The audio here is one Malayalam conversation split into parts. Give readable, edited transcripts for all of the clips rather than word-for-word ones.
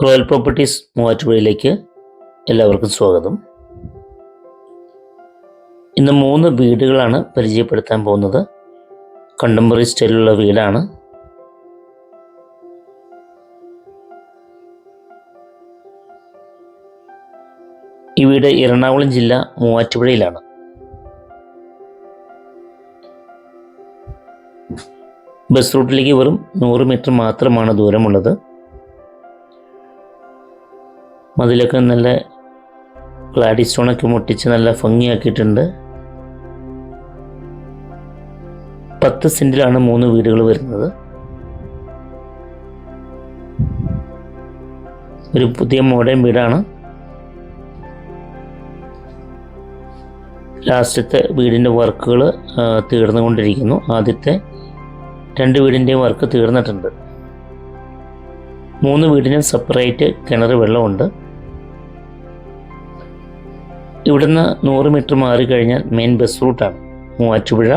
റോയൽ പ്രോപ്പർട്ടീസ് മൂവാറ്റുപുഴയിലേക്ക് എല്ലാവർക്കും സ്വാഗതം. ഇന്ന് 3 വീടുകളാണ് പരിചയപ്പെടുത്താൻ പോകുന്നത്. കണ്ടംപററി സ്റ്റൈലിലുള്ള വീടാണ്. ഈ വീട് എറണാകുളം ജില്ല മൂവാറ്റുപുഴയിലാണ്. ബസ് റൂട്ടിലേക്ക് വെറും 100 മീറ്റർ മാത്രമാണ് ദൂരമുള്ളത്. മതിലൊക്കെ നല്ല ഗ്ലാഡി സ്റ്റോണൊക്കെ മുട്ടിച്ച് നല്ല ഭംഗിയാക്കിയിട്ടുണ്ട്. 10 സെൻറ്റിലാണ് 3 വീടുകൾ വരുന്നത്. ഒരു പുതിയ മോഡേൺ വീടാണ്. ലാസ്റ്റത്തെ വീടിൻ്റെ വർക്കുകൾ തീർന്നുകൊണ്ടിരിക്കുന്നു. ആദ്യത്തെ 2 വീടിൻ്റെയും വർക്ക് തീർന്നിട്ടുണ്ട്. 3 വീടിനും സെപ്പറേറ്റ് കിണർ വെള്ളമുണ്ട്. ഇവിടുന്ന് 100 മീറ്റർ മാറി കഴിഞ്ഞാൽ മെയിൻ ബസ് റൂട്ടാണ്. മൂവാറ്റുപുഴ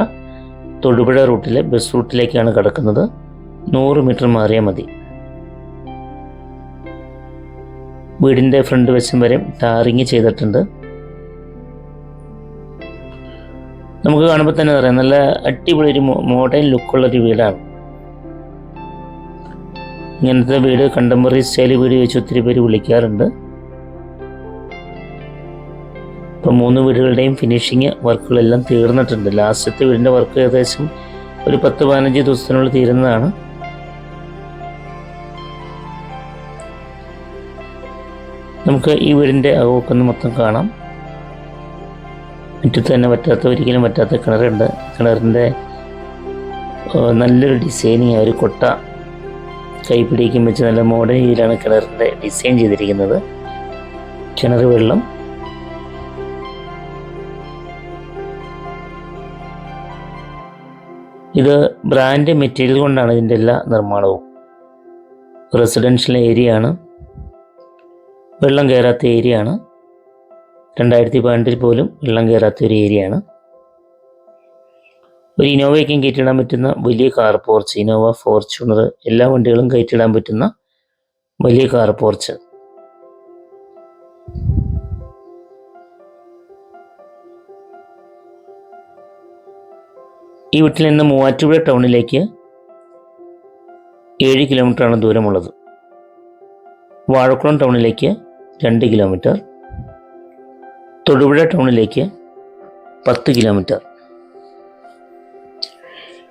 തൊടുപുഴ റൂട്ടിലെ ബസ് റൂട്ടിലേക്കാണ് കിടക്കുന്നത്. 100 മീറ്റർ മാറിയാൽ മതി. വീടിൻ്റെ ഫ്രണ്ട് വശം വരെ ടാറിങ് ചെയ്തിട്ടുണ്ട്. നമുക്ക് കാണുമ്പോൾ തന്നെ അറിയാം, നല്ല അടിപൊളി ഒരു മോഡേൺ ലുക്കുള്ളൊരു വീടാണ്. ഇങ്ങനത്തെ വീട് കണ്ടംപററി സ്റ്റൈൽ വീട് ചോദിച്ച് ഒത്തിരി പേര് വിളിക്കാറുണ്ട്. ഇപ്പം 3 വീടുകളുടെയും ഫിനിഷിങ് വർക്കുകളെല്ലാം തീർന്നിട്ടുണ്ട്. ലാസ്റ്റത്തെ വീടിൻ്റെ വർക്ക് ഏകദേശം ഒരു 10-15 ദിവസത്തിനുള്ളിൽ തീരുന്നതാണ്. നമുക്ക് ഈ വീടിൻ്റെ അകമൊക്കെ മൊത്തം കാണാം. മുറ്റത്ത് തന്നെ ഒരിക്കലും പറ്റാത്ത കിണറുണ്ട്. കിണറിൻ്റെ നല്ലൊരു ഡിസൈനിങ്, ഒരു കൊട്ട കൈപ്പിടിക്കും വെച്ച് നല്ല മോഡേൺ രീതിയിലാണ് കിണറിൻ്റെ ഡിസൈൻ ചെയ്തിരിക്കുന്നത്. കിണർ വെള്ളം ഇത് ബ്രാൻഡ് മെറ്റീരിയൽ കൊണ്ടാണ് ഇതിൻ്റെ എല്ലാ നിർമ്മാണവും. റെസിഡൻഷ്യൽ ഏരിയ ആണ്, വെള്ളം കയറാത്ത ഏരിയ ആണ്. 2012 പോലും വെള്ളം കയറാത്ത ഒരു ഏരിയ ആണ്. ഒരു ഇന്നോവയ്ക്കും കയറ്റിടാൻ പറ്റുന്ന വലിയ കാർ പോർച്ച്, ഇന്നോവ, ഫോർച്യൂണർ എല്ലാ വണ്ടികളും കയറ്റിടാൻ പറ്റുന്ന വലിയ കാർ പോർച്ച്. ഈ വീട്ടിൽ നിന്ന് മൂവാറ്റുപുഴ ടൗണിലേക്ക് 7 കിലോമീറ്ററാണ് ദൂരമുള്ളത്. വാഴക്കുളം ടൗണിലേക്ക് 2 കിലോമീറ്റർ, തൊടുപുഴ ടൗണിലേക്ക് 10 കിലോമീറ്റർ.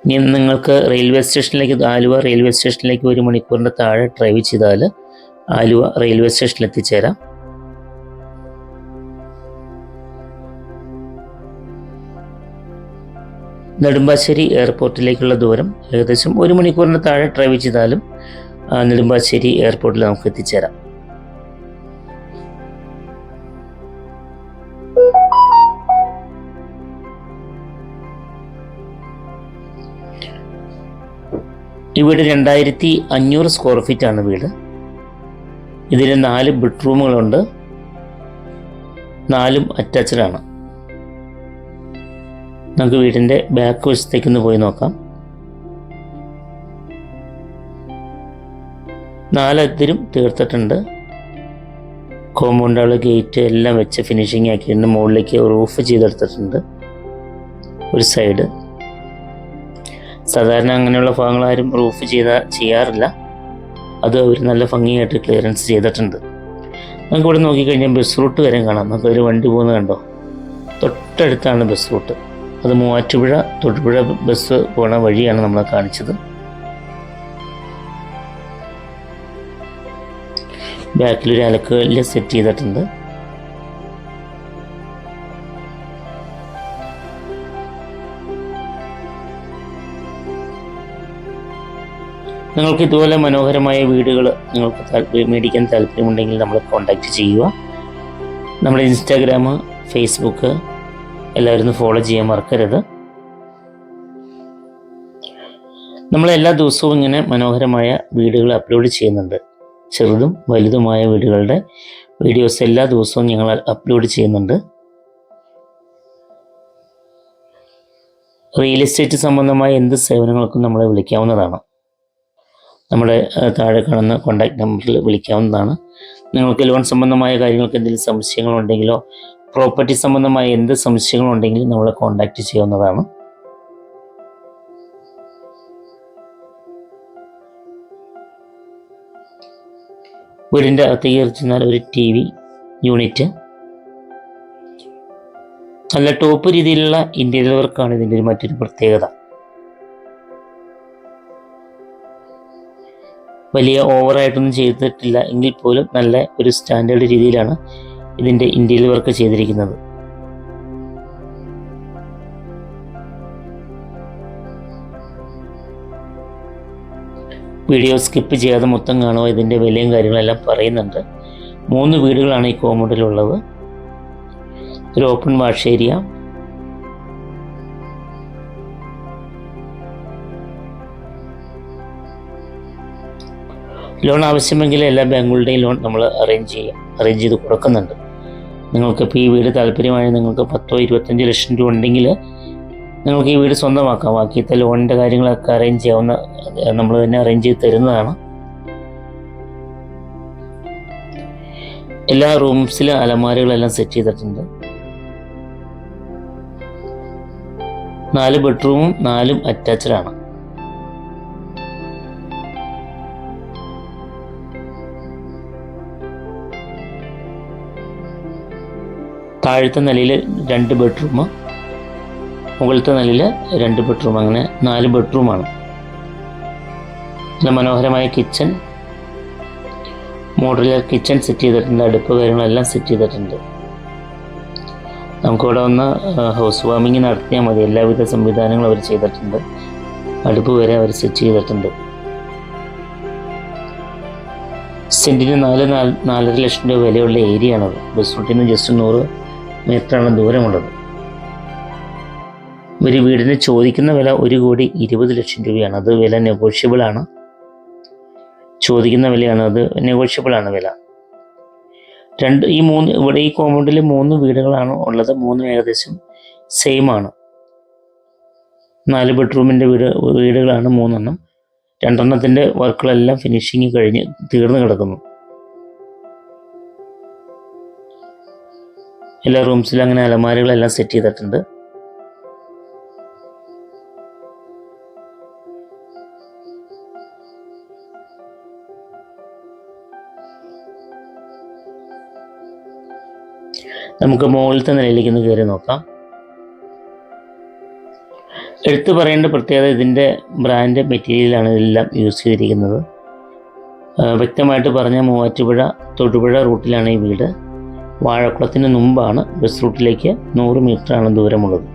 ഇനി നിങ്ങൾക്ക് റെയിൽവേ സ്റ്റേഷനിലേക്ക്, ആലുവ റെയിൽവേ സ്റ്റേഷനിലേക്ക് 1 മണിക്കൂറിൻ്റെ താഴെ ഡ്രൈവ് ചെയ്താൽ ആലുവ റെയിൽവേ സ്റ്റേഷനിൽ എത്തിച്ചേരാം. നെടുമ്പാശ്ശേരി എയർപോർട്ടിലേക്കുള്ള ദൂരം ഏകദേശം 1 മണിക്കൂറിന് താഴെ ഡ്രൈവ് ചെയ്താലും നെടുമ്പാശ്ശേരി എയർപോർട്ടിൽ നമുക്ക് എത്തിച്ചേരാം. ഈ വീട് 2500 സ്ക്വയർ ഫീറ്റ് ആണ് വീട്. ഇതിന് 4 ബെഡ്റൂമുകളുണ്ട്. 4ഉം അറ്റാച്ച്ഡ് ആണ്. നമുക്ക് വീടിൻ്റെ ബാക്ക് വശത്തേക്കൊന്ന് പോയി നോക്കാം. 4 അതിരും തീർത്തിട്ടുണ്ട്. കോമ്പൗണ്ടുകൾ, ഗേറ്റ് എല്ലാം വെച്ച് ഫിനിഷിങ് ആക്കിയിട്ടുണ്ട്. മുകളിലേക്ക് റൂഫ് ചെയ്തെടുത്തിട്ടുണ്ട്. ഒരു സൈഡ് സാധാരണ അങ്ങനെയുള്ള ഭാഗങ്ങൾ ആരും റൂഫ് ചെയ്യാറില്ല. അത് അവർ നല്ല ഭംഗിയായിട്ട് ക്ലിയറൻസ് ചെയ്തിട്ടുണ്ട്. നമുക്ക് ഇവിടെ നോക്കിക്കഴിഞ്ഞാൽ ബസ് റൂട്ട് വരെ കാണാം. നമുക്കൊരു വണ്ടി പോകുന്നത് കണ്ടോ, തൊട്ടടുത്താണ് ബസ് റൂട്ട്. അത് മൂവാറ്റുപുഴ തൊടുപുഴ ബസ് പോണ വഴിയാണ് നമ്മളെ കാണിച്ചത്. ബാക്കിലൊരു അലക്കുകല്ല് സെറ്റ് ചെയ്തിട്ടുണ്ട്. നിങ്ങൾക്ക് ഇതുപോലെ മനോഹരമായ വീടുകൾ നിങ്ങൾക്ക് മേടിക്കാൻ താല്പര്യമുണ്ടെങ്കിൽ നമ്മളെ കോൺടാക്റ്റ് ചെയ്യുക. നമ്മുടെ ഇൻസ്റ്റാഗ്രാം, ഫേസ്ബുക്ക് എല്ലാവരും ഒന്ന് ഫോളോ ചെയ്യാൻ മറക്കരുത്. നമ്മൾ എല്ലാ ദിവസവും ഇങ്ങനെ മനോഹരമായ വീടുകൾ അപ്ലോഡ് ചെയ്യുന്നുണ്ട്. ചെറുതും വലുതുമായ വീടുകളുടെ വീഡിയോസ് എല്ലാ ദിവസവും ഞങ്ങൾ അപ്ലോഡ് ചെയ്യുന്നുണ്ട്. റിയൽ എസ്റ്റേറ്റ് സംബന്ധമായ എന്ത് സേവനങ്ങൾക്കും നമ്മളെ വിളിക്കാവുന്നതാണ്. നമ്മുടെ താഴെ കാണുന്ന കോൺടാക്റ്റ് നമ്പറിൽ വിളിക്കാവുന്നതാണ്. നിങ്ങൾക്ക് ലോൺ സംബന്ധമായ കാര്യങ്ങൾക്ക് എന്തെങ്കിലും സംശയങ്ങളുണ്ടെങ്കിലോ പ്രോപ്പർട്ടി സംബന്ധമായ എന്ത് സംശയങ്ങളുണ്ടെങ്കിലും നമ്മളെ കോൺടാക്റ്റ് ചെയ്യാവുന്നതാണ്. വീടിൻ്റെ അകത്തേക്ക് കയറി ചെന്നാൽ ഒരു TV യൂണിറ്റ്, നല്ല ടോപ്പ് രീതിയിലുള്ള ഇൻറ്റീരിയർ വർക്കാണ് ഇതിൻ്റെ മറ്റൊരു പ്രത്യേകത. വലിയ ഓവറായിട്ടൊന്നും ചെയ്തിട്ടില്ല എങ്കിൽ പോലും നല്ല ഒരു സ്റ്റാൻഡേർഡ് രീതിയിലാണ് ഇതിൻ്റെ ഇൻറ്റീരിയർ വർക്ക് ചെയ്തിരിക്കുന്നത്. വീഡിയോ സ്കിപ്പ് ചെയ്യാതെ മൊത്തം കാണുക. ഇതിൻ്റെ വിലയും കാര്യങ്ങളെല്ലാം പറയുന്നുണ്ട്. 3 വീടുകളാണ് ഈ കോമ്പൗണ്ടിലുള്ളത്. ഒരു ഓപ്പൺ വാഷ് ഏരിയ, ലോൺ ആവശ്യമെങ്കിൽ എല്ലാ ബാങ്കുകളുടെയും ലോൺ നമ്മൾ അറേഞ്ച് ചെയ്ത് കൊടുക്കുന്നുണ്ട്. നിങ്ങൾക്കിപ്പോൾ ഈ വീട് താല്പര്യമായി നിങ്ങൾക്ക് 10-25 ലക്ഷം രൂപ ഉണ്ടെങ്കിൽ നിങ്ങൾക്ക് ഈ വീട് സ്വന്തമാക്കാം. ബാക്കിയത്തെ ലോണിൻ്റെ കാര്യങ്ങളൊക്കെ അറേഞ്ച് ചെയ്യാവുന്ന, നമ്മൾ തന്നെ അറേഞ്ച് ചെയ്ത് തരുന്നതാണ്. എല്ലാ റൂംസിലും അലമാരകളെല്ലാം സെറ്റ് ചെയ്തിട്ടുണ്ട്. 4 ബെഡ്റൂമും 4 അറ്റാച്ച്ഡ് ആണ്. താഴത്തെ നിലയിൽ 2 ബെഡ്റൂം, മുകളിലത്തെ നിലയിൽ 2 ബെഡ്റൂം, അങ്ങനെ 4 ബെഡ്റൂമാണ്. നല്ല മനോഹരമായ കിച്ചൺ, മോഡുലർ കിച്ചൺ സെറ്റ് ചെയ്തിട്ടുണ്ട്. അടുപ്പ് കാര്യങ്ങളെല്ലാം സെറ്റ് ചെയ്തിട്ടുണ്ട്. നമുക്കിവിടെ വന്ന് ഹൗസ് വാമിങ് നടത്തിയാൽ മതി. എല്ലാവിധ സംവിധാനങ്ങളും അവർ ചെയ്തിട്ടുണ്ട്. അടുപ്പ് വരെ അവർ സെറ്റ് ചെയ്തിട്ടുണ്ട്. സെൻറ്റിന് 4-4.5 ലക്ഷം രൂപ വിലയുള്ള ഏരിയ ആണത്. ബസ് റൂട്ടിൽ നിന്ന് ജസ്റ്റ് 100 മീറ്ററാണ് ദൂരമുള്ളത്. ഒരു വീടിന് ചോദിക്കുന്ന വില 1,20 ലക്ഷം രൂപയാണ്. അത് വില നെഗോഷ്യബിളാണ്. ചോദിക്കുന്ന വിലയാണ്, അത് നെഗോഷ്യബിളാണ് വില. ഇവിടെ ഈ കോമ്പൗണ്ടിൽ 3 വീടുകളാണ് ഉള്ളത്. 3 ഏകദേശം സെയിം ആണ്. 4 ബെഡ്റൂമിൻ്റെ വീടുകളാണ് 3 2 വർക്കുകളെല്ലാം ഫിനിഷിങ് കഴിഞ്ഞ് തീർന്നു കിടക്കുന്നു. എല്ലാ റൂംസിലും അങ്ങനെ അലമാരകളെല്ലാം സെറ്റ് ചെയ്തിട്ടുണ്ട്. നമുക്ക് മുകളിലത്തെ നിലയിലേക്ക് ഒന്ന് കയറി നോക്കാം. എടുത്തു പറയേണ്ട പ്രത്യേകത, ഇതിൻ്റെ ബ്രാൻഡ് മെറ്റീരിയലാണ് ഇതെല്ലാം യൂസ് ചെയ്തിരിക്കുന്നത്. വ്യക്തമായിട്ട് പറഞ്ഞ മൂവാറ്റുപുഴ തൊടുപുഴ റൂട്ടിലാണ് ഈ വീട്. വാഴക്കുളത്തിന് മുമ്പാണ്. ബസ് റൂട്ടിലേക്ക് 100 മീറ്ററാണ് ദൂരമുള്ളത്.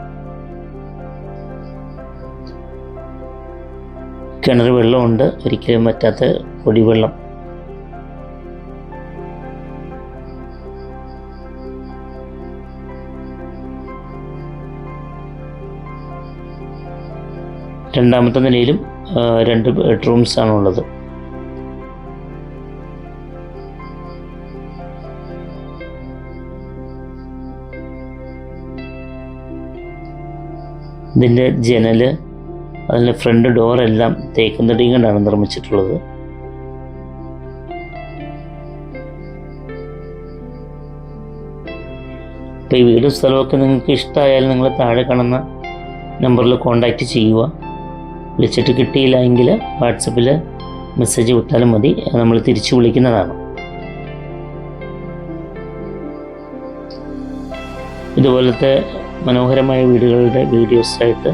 കിണർ വെള്ളമുണ്ട്, ഒരിക്കലും പറ്റാത്ത പൊടിവെള്ളം. രണ്ടാമത്തെ നിലയിലും 2 ബെഡ്റൂംസ് ആണുള്ളത്. ഇതിൻ്റെ ജനൽ, അതിൻ്റെ ഫ്രണ്ട് ഡോറെല്ലാം തേക്കും തടിയും കൊണ്ടാണ് നിർമ്മിച്ചിട്ടുള്ളത്. അപ്പോൾ ഈ വീടും സ്ഥലമൊക്കെ നിങ്ങൾക്ക് ഇഷ്ടമായാൽ നിങ്ങൾ താഴെ കാണുന്ന നമ്പറിൽ കോൺടാക്റ്റ് ചെയ്യുക. വിളിച്ചിട്ട് കിട്ടിയില്ല എങ്കിൽ വാട്സപ്പിൽ മെസ്സേജ് വിട്ടാലും മതി, നമ്മൾ തിരിച്ചു വിളിക്കുന്നതാണ്. ഇതുപോലത്തെ മനോഹരമായ വീടുകളുടെ വീഡിയോസായിട്ട്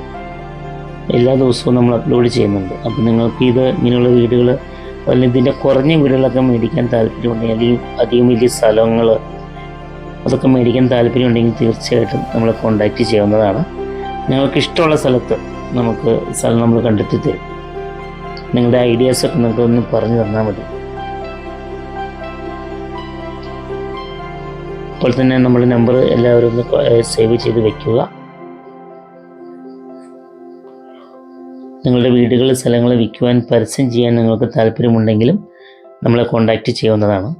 എല്ലാ ദിവസവും നമ്മൾ അപ്ലോഡ് ചെയ്യുന്നുണ്ട്. അപ്പോൾ നിങ്ങൾക്ക് ഇങ്ങനെയുള്ള വീടുകൾ, അതിൽ ഇതിൻ്റെ കുറഞ്ഞ വീടുകളൊക്കെ മേടിക്കാൻ താല്പര്യമുണ്ടെങ്കിൽ, അല്ലെങ്കിൽ അധികം വലിയ സ്ഥലങ്ങൾ അതൊക്കെ മേടിക്കാൻ താല്പര്യമുണ്ടെങ്കിൽ തീർച്ചയായിട്ടും നമ്മളെ കോൺടാക്റ്റ് ചെയ്യാവുന്നതാണ്. നിങ്ങൾക്ക് ഇഷ്ടമുള്ള സ്ഥലത്ത് നമുക്ക് സ്ഥലം നമ്മൾ കണ്ടെത്തി തരും. നിങ്ങളുടെ ഐഡിയാസൊക്കെ നമുക്കൊന്ന് പറഞ്ഞു തന്നാൽ മതി. അപ്പോൾ തന്നെ നമ്മൾ നമ്പർ എല്ലാവരും ഒന്ന് സേവ് ചെയ്ത് വെക്കുക. നിങ്ങളുടെ വീടുകൾ, സ്ഥലങ്ങൾ വിൽക്കുവാൻ, പരസ്യം ചെയ്യാൻ നിങ്ങൾക്ക് താല്പര്യമുണ്ടെങ്കിലും നമ്മളെ കോൺടാക്റ്റ് ചെയ്യാവുന്നതാണ്.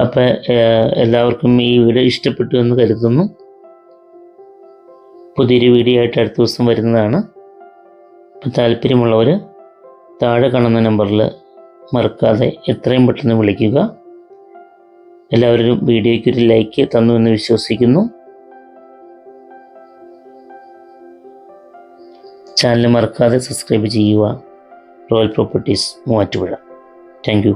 അപ്പോൾ എല്ലാവർക്കും ഈ വീഡിയോ ഇഷ്ടപ്പെട്ടു എന്ന് കരുതുന്നു. പുതിയൊരു വീഡിയോ ആയിട്ട് അടുത്ത ദിവസം വരുന്നതാണ്. അപ്പോൾ താല്പര്യമുള്ളവർ താഴെ കാണുന്ന നമ്പറിൽ മറക്കാതെ എത്രയും പെട്ടെന്ന് വിളിക്കുക. എല്ലാവരും വീഡിയോയ്ക്ക് ഒരു ലൈക്ക് തന്നു എന്ന് വിശ്വസിക്കുന്നു. ചാനൽ മറക്കാതെ സബ്സ്ക്രൈബ് ചെയ്യുക. Royal properties Muvattupuzha. Thank you.